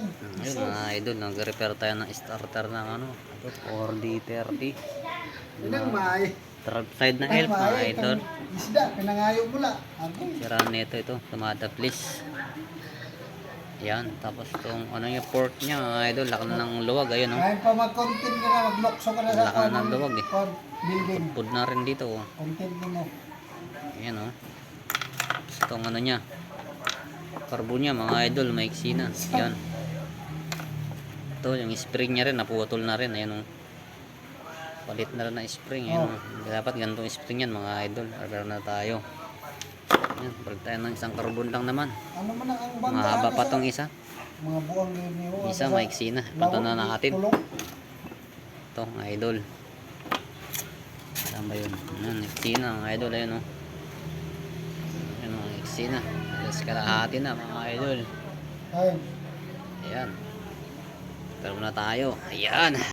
yan. Ayun mga idol, nag-repair tayo ng starter ng ano, 4D30. Yun ang may. Trap side na elf mga idol. Isda, pinangayo mo la. Siraan nito ito, tumataplis. Yan, tapos itong ano yung port niya mga idol, laki na ng luwag, ayun oh. Kahit pa mag-content ka na, mag-lokso ka na sa Laki na ng luwag eh. building. Pud na rin dito oh. Content mo. Ayan oh. Tapos itong ano niya, karbo niya mga idol, maiksi na. Yan. Ito yung spring niya rin, naputol na rin, ayun oh. Palit na rin na spring, ayun oh. Dapat ganitong spring yan mga idol, repair na tayo. Ayan, palit tayo ng isang karbon lang naman. Ano man ang banda? Mahaba pa tong isa. Mga buwang niyo. Isa maiksi na, ito na nakatid. Ito mga idol. Saan ba yun? Ayan, maiksi na mga idol, ayun oh. Ayan mga maiksi na. Alas kalahati na mga idol. Ay. Ayan. Pero na tayo. Ayan.